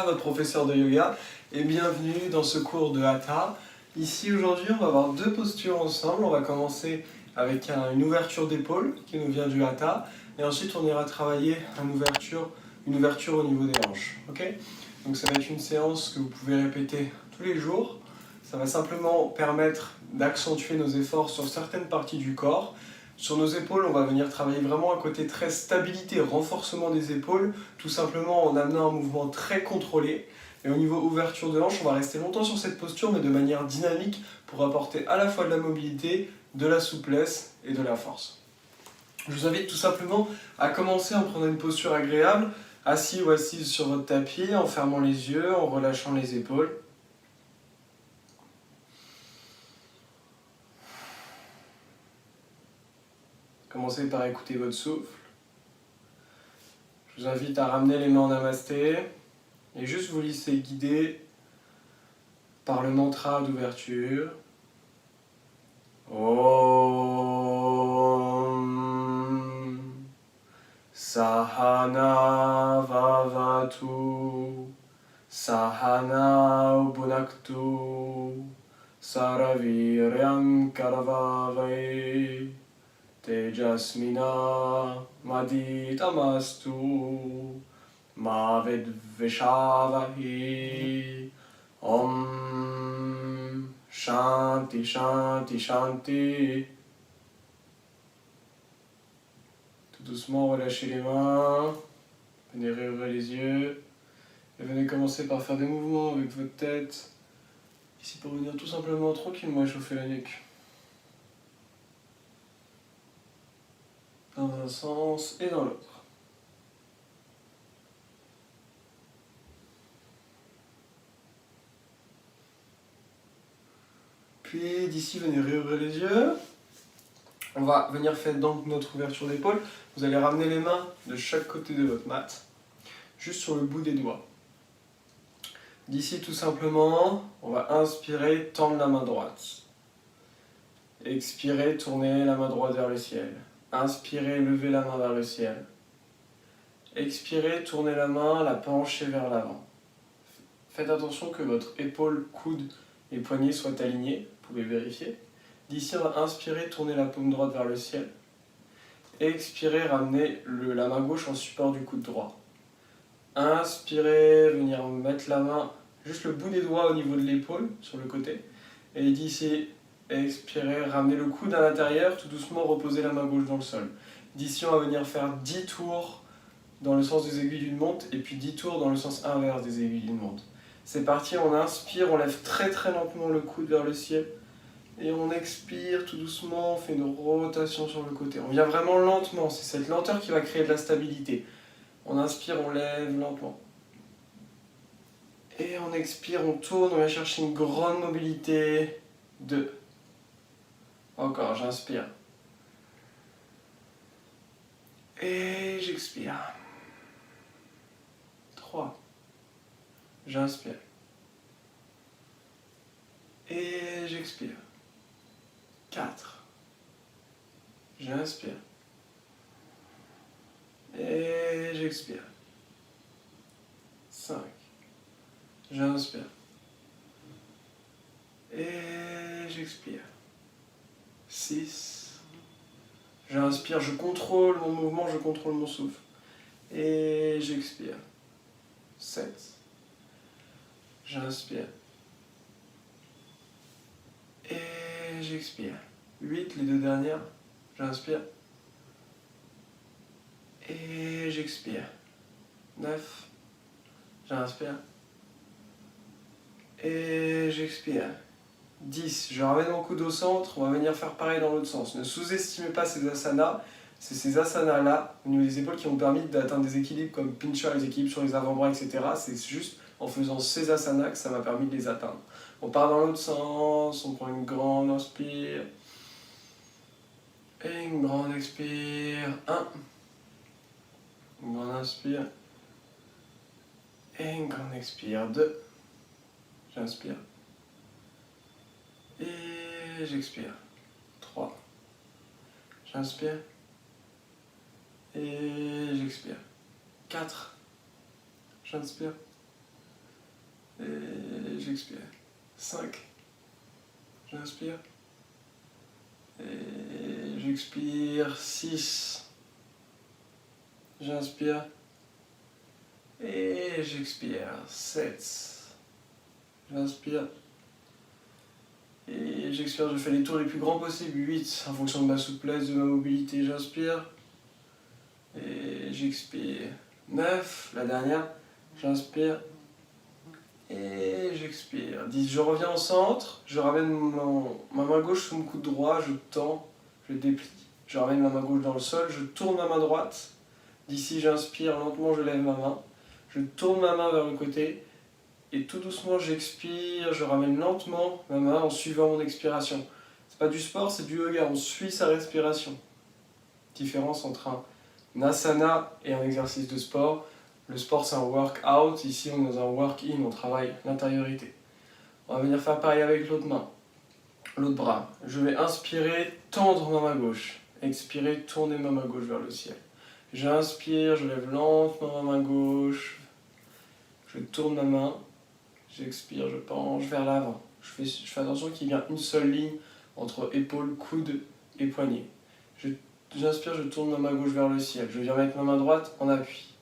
Krishna, votre professeur de yoga, et bienvenue dans ce cours de Hatha. Ici aujourd'hui on va avoir deux postures ensemble. On va commencer avec une ouverture d'épaule qui nous vient du Hatha, et ensuite on ira travailler une ouverture au niveau des hanches. Okay, donc ça va être une séance que vous pouvez répéter tous les jours. Ça va simplement permettre d'accentuer nos efforts sur certaines parties du corps. Sur nos épaules, on va venir travailler vraiment un côté très stabilité, renforcement des épaules, tout simplement en amenant un mouvement très contrôlé. Et au niveau ouverture de hanche, on va rester longtemps sur cette posture, mais de manière dynamique pour apporter à la fois de la mobilité, de la souplesse et de la force. Je vous invite tout simplement à commencer en prenant une posture agréable, assis ou assise sur votre tapis, en fermant les yeux, en relâchant les épaules. Commencez par écouter votre souffle. Je vous invite à ramener les mains en namasté et juste vous laisser guider par le mantra d'ouverture. Om Sahana Vavatu Sahana Ubunaktu Saraviryam Karavavai Tejasmina Maditamastu Ma Vedveshavahi Om Shanti Shanti Shanti. Tout doucement relâchez les mains, venez réouvrir les yeux et venez commencer par faire des mouvements avec votre tête ici pour venir tout simplement tranquillement échauffer la nuque. Dans un sens et dans l'autre. Puis d'ici, venez réouvrir les yeux. On va venir faire donc notre ouverture d'épaule. Vous allez ramener les mains de chaque côté de votre mat, juste sur le bout des doigts. D'ici, tout simplement, on va inspirer, tendre la main droite. Expirer, tourner la main droite vers le ciel. Inspirez, levez la main vers le ciel. Expirez, tournez la main, la penchez vers l'avant. Faites attention que votre épaule, coude et poignet soient alignés, vous pouvez vérifier. D'ici, on va inspirer, tourner la paume droite vers le ciel. Expirez, ramener la main gauche en support du coude droit. Inspirez, venir mettre la main, juste le bout des doigts au niveau de l'épaule, sur le côté. Et d'ici, expirez, ramenez le coude à l'intérieur, tout doucement reposez la main gauche dans le sol. D'ici, on va venir faire 10 tours dans le sens des aiguilles d'une montre et puis 10 tours dans le sens inverse des aiguilles d'une montre. C'est parti, on inspire, on lève très très lentement le coude vers le ciel. Et on expire tout doucement, on fait une rotation sur le côté. On vient vraiment lentement, c'est cette lenteur qui va créer de la stabilité. On inspire, on lève lentement. Et on expire, on tourne, on vient chercher une grande mobilité. 2. Encore, j'inspire. Et j'expire. 3. J'inspire. Et j'expire. 4. J'inspire. Et j'expire. 5. J'inspire. Et j'expire. 6. J'inspire, je contrôle mon mouvement, je contrôle mon souffle. Et j'expire. 7. J'inspire. Et j'expire. 8, les deux dernières. J'inspire. Et j'expire. 9. J'inspire. Et j'expire. 10. Je ramène mon coude au centre. On va venir faire pareil dans l'autre sens. Ne sous-estimez pas ces asanas. C'est ces asanas-là, au niveau des épaules, qui ont permis d'atteindre des équilibres comme pincha, les équilibres sur les avant-bras, etc. C'est juste en faisant ces asanas que ça m'a permis de les atteindre. On part dans l'autre sens. On prend une grande inspire. Et une grande expire. 1. Une grande inspire. Et une grande expire. 2. J'inspire. Et j'expire. 3. J'inspire. Et j'expire. 4. J'inspire. Et j'expire. 5. J'inspire. Et j'expire. 6. J'inspire. Et j'expire. 7. J'inspire. Et j'expire, je fais les tours les plus grands possibles. 8, en fonction de ma souplesse, de ma mobilité, j'inspire. Et j'expire. 9, la dernière. J'inspire. Et j'expire. 10, je reviens au centre. Je ramène ma main gauche sous mon coude droit. Je tends, je déplie. Je ramène ma main gauche dans le sol. Je tourne ma main droite. D'ici, j'inspire. Lentement, je lève ma main. Je tourne ma main vers le côté. Et tout doucement, j'expire, je ramène lentement ma main en suivant mon expiration. C'est pas du sport, c'est du yoga, on suit sa respiration. Différence entre un asana et un exercice de sport. Le sport, c'est un work-out, ici on est dans un work-in, on travaille l'intériorité. On va venir faire pareil avec l'autre main, l'autre bras. Je vais inspirer, tendre ma main gauche. Expirer, tourner ma main gauche vers le ciel. J'inspire, je lève lentement ma main gauche. Je tourne ma main. J'expire, je penche vers l'avant. Je fais attention qu'il y ait bien une seule ligne entre épaule, coude et poignet. J'inspire, je tourne ma main gauche vers le ciel. Je viens mettre ma main droite en appui.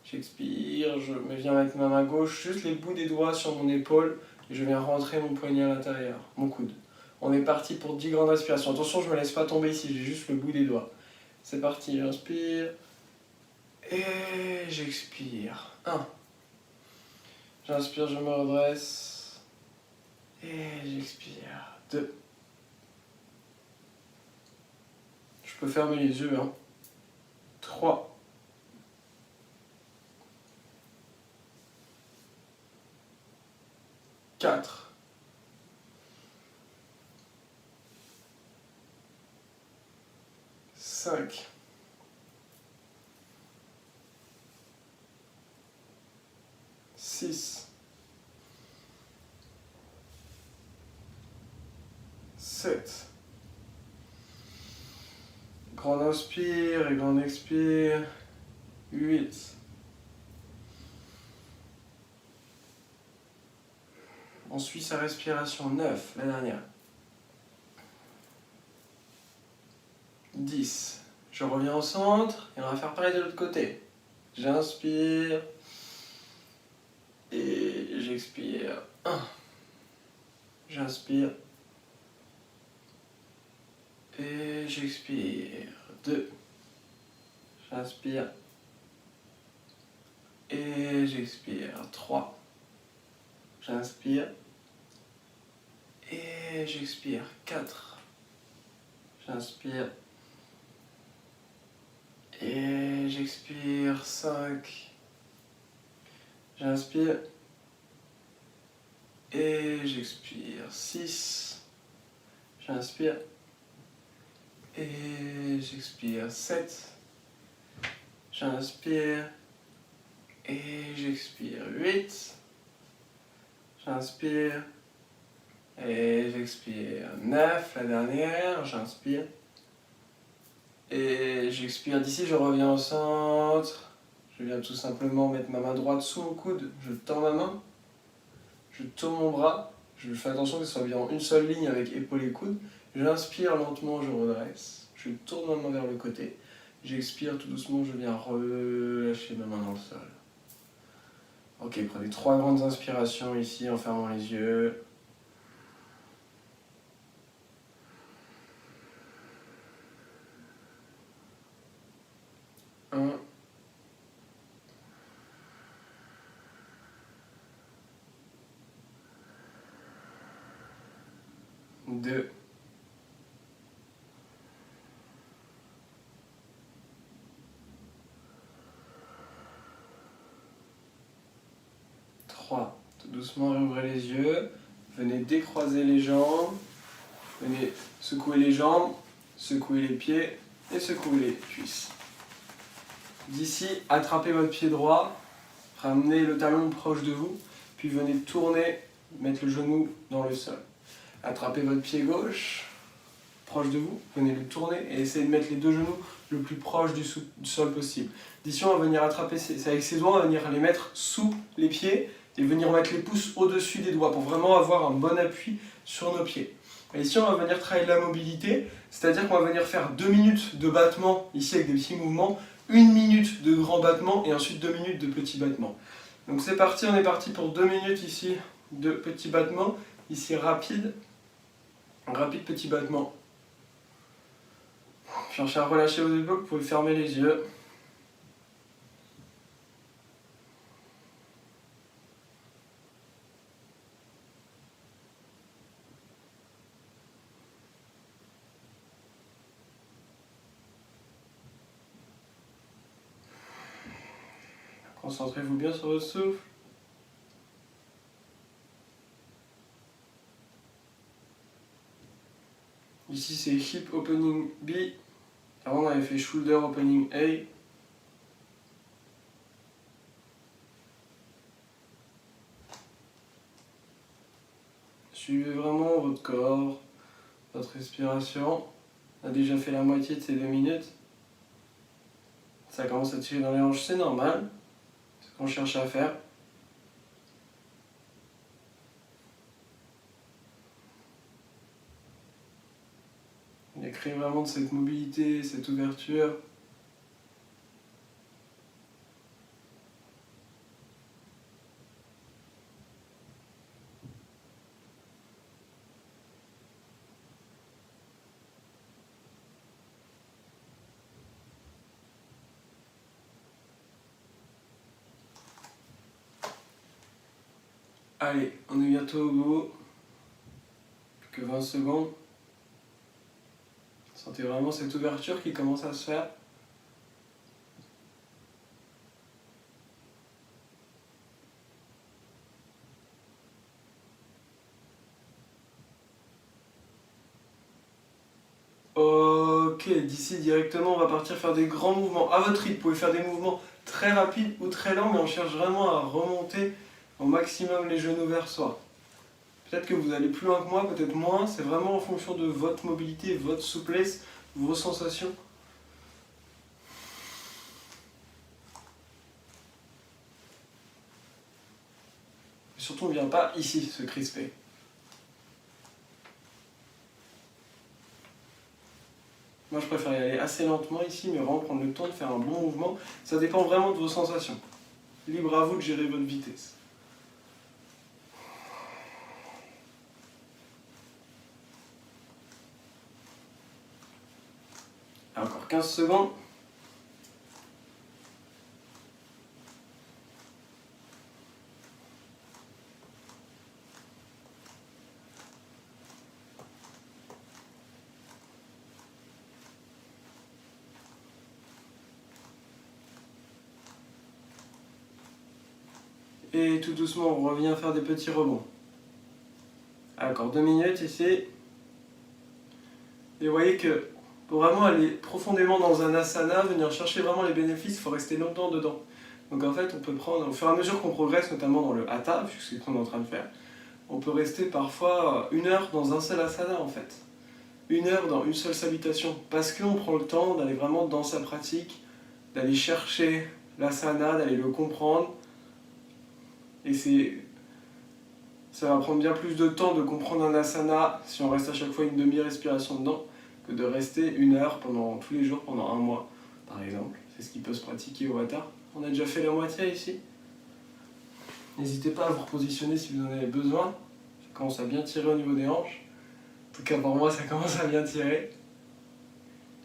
J'expire, je viens mettre ma main gauche, juste les bouts des doigts sur mon épaule, et je viens rentrer mon poignet à l'intérieur, mon coude. On est parti pour 10 grandes respirations. Attention, je ne me laisse pas tomber ici, j'ai juste le bout des doigts. C'est parti, j'inspire. Et j'expire. 1. J'inspire, je me redresse. Et j'expire. 2. Je peux fermer les yeux. 3. 4. 5. 6. 7. Grand inspire et grand expire. 8. On suit sa respiration. 9, la dernière. 10. Je reviens au centre et on va faire pareil de l'autre côté. J'inspire et j'expire. 1. J'inspire et j'expire. 2. J'inspire et j'expire. 3. J'inspire et j'expire. 4. J'inspire et j'expire. 5. J'inspire et j'expire. 6. J'inspire et j'expire. 7. J'inspire et j'expire. 8. J'inspire et j'expire. 9, la dernière. J'inspire et j'expire. D'ici, je reviens au centre. Je viens tout simplement mettre ma main droite sous mon coude. Je tends ma main. Je tourne mon bras. Je fais attention que ce soit bien en une seule ligne avec épaule et coude. J'inspire lentement, je redresse. Je tourne ma main vers le côté. J'expire tout doucement, je viens relâcher ma main dans le sol. Ok, prenez 3 grandes inspirations ici en fermant les yeux. 1. 2. 3. Tout doucement, réouvrez les yeux. Venez décroiser les jambes. Venez secouer les jambes, secouer les pieds et secouer les cuisses. D'ici, attrapez votre pied droit, ramenez le talon proche de vous, puis venez tourner, mettre le genou dans le sol. Attrapez votre pied gauche, proche de vous, venez le tourner et essayez de mettre les deux genoux le plus proche du sol possible. D'ici, on va venir attraper avec ses doigts, on va venir les mettre sous les pieds et venir mettre les pouces au-dessus des doigts pour vraiment avoir un bon appui sur nos pieds. Et ici, on va venir travailler la mobilité, c'est-à-dire qu'on va venir faire 2 minutes de battement, ici avec des petits mouvements, 1 minute de grands battements et ensuite 2 minutes de petits battements. Donc c'est parti, on est parti pour 2 minutes ici de petits battements, ici rapide petit battement. Cherchez à relâcher vos épaules, vous pouvez fermer les yeux. Concentrez-vous bien sur votre souffle. Ici c'est Hip Opening B. Avant on avait fait Shoulder Opening A. Suivez vraiment votre corps, votre respiration. On a déjà fait la moitié de ces 2 minutes. Ça commence à tirer dans les hanches, c'est normal. C'est ce qu'on cherche à faire. On a créé vraiment de cette mobilité, cette ouverture. Allez, on est bientôt au bout. Plus que 20 secondes. Sentez vraiment cette ouverture qui commence à se faire. Ok, d'ici directement on va partir faire des grands mouvements à votre rythme. Vous pouvez faire des mouvements très rapides ou très lents, mais on cherche vraiment à remonter au maximum les genoux vers soi. Peut-être que vous allez plus loin que moi, peut-être moins, c'est vraiment en fonction de votre mobilité, votre souplesse, vos sensations. Et surtout on ne vient pas ici se crisper. Moi je préfère y aller assez lentement ici, mais vraiment prendre le temps de faire un bon mouvement. Ça dépend vraiment de vos sensations. Libre à vous de gérer votre vitesse. Encore 15 secondes. Et tout doucement, on revient faire des petits rebonds. Encore 2 minutes ici. Et vous voyez que pour vraiment aller profondément dans un asana, venir chercher vraiment les bénéfices, il faut rester longtemps dedans. Donc en fait, on peut prendre, au fur et à mesure qu'on progresse, notamment dans le hatha, puisque c'est ce qu'on est en train de faire, on peut rester parfois 1 heure dans un seul asana en fait. 1 heure dans une seule salutation. Parce qu'on prend le temps d'aller vraiment dans sa pratique, d'aller chercher l'asana, d'aller le comprendre. Et ça va prendre bien plus de temps de comprendre un asana si on reste à chaque fois une demi-respiration dedans que de rester 1 heure pendant tous les jours pendant 1 mois, par exemple. C'est ce qui peut se pratiquer au hatha. On a déjà fait la moitié ici. N'hésitez pas à vous repositionner si vous en avez besoin. Ça commence à bien tirer au niveau des hanches. En tout cas pour moi ça commence à bien tirer.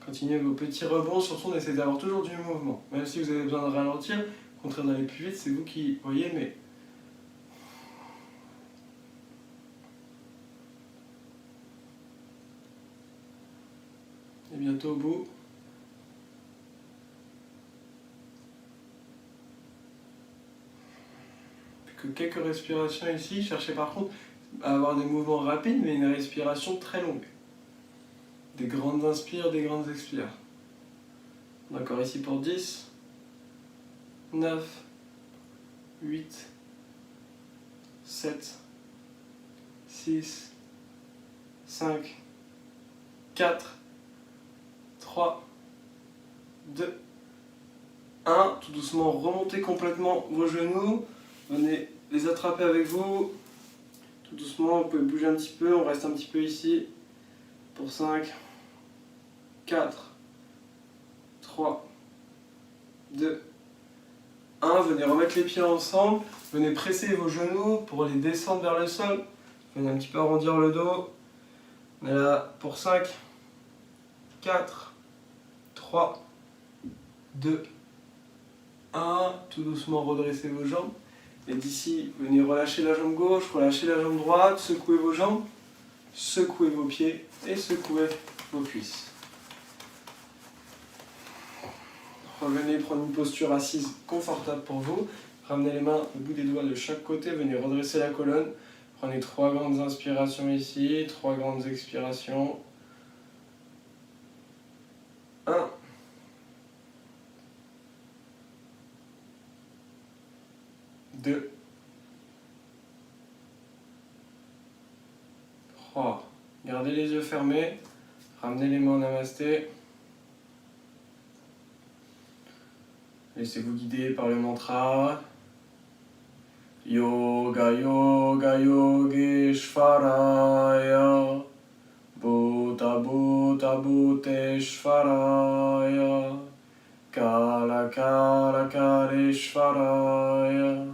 Continuez vos petits rebonds, surtout on essaie d'avoir toujours du mouvement. Même si vous avez besoin de ralentir, au contraire d'aller plus vite, c'est vous qui voyez, mais et bientôt au bout. Plus que quelques respirations ici. Cherchez par contre à avoir des mouvements rapides, mais une respiration très longue. Des grandes inspires, des grandes expires. D'accord, ici pour 10, 9, 8, 7, 6, 5, 4, 3, 2, 1. Tout doucement, remontez complètement vos genoux. Venez les attraper avec vous. Tout doucement, vous pouvez bouger un petit peu, on reste un petit peu ici. Pour 5, 4, 3, 2, 1. Venez remettre les pieds ensemble. Venez presser vos genoux pour les descendre vers le sol. Venez un petit peu arrondir le dos. On est là pour 5, 4, 3, 2, 1. Tout doucement redressez vos jambes. Et d'ici, venez relâcher la jambe gauche, relâcher la jambe droite, secouez vos jambes, secouez vos pieds et secouez vos cuisses. Revenez prendre une posture assise confortable pour vous. Ramenez les mains au bout des doigts de chaque côté, venez redresser la colonne. Prenez 3 grandes inspirations ici, 3 grandes expirations. 1. 2. 3. Gardez les yeux fermés. Ramenez les mains en namasté. Laissez-vous guider par le mantra. Yoga Yoga Yogeshvaraya Bhuta Bhuta Bhuteshvaraya Kala Kala Kaleshvaraya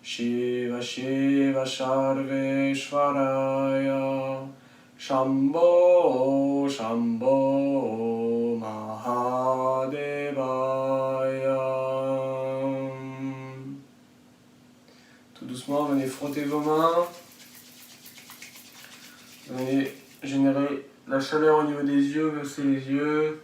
Shiva Shiva Sarveshvaraya Shambho Shambho Mahadevaya. Tout doucement, venez frotter vos mains. Venez générer la chaleur au niveau des yeux, baissez les yeux.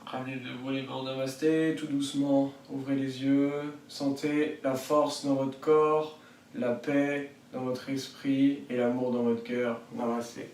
Ramenez de vous les mains en namasté, tout doucement, ouvrez les yeux. Sentez la force dans votre corps, la paix dans votre esprit et l'amour dans votre cœur. Namasté.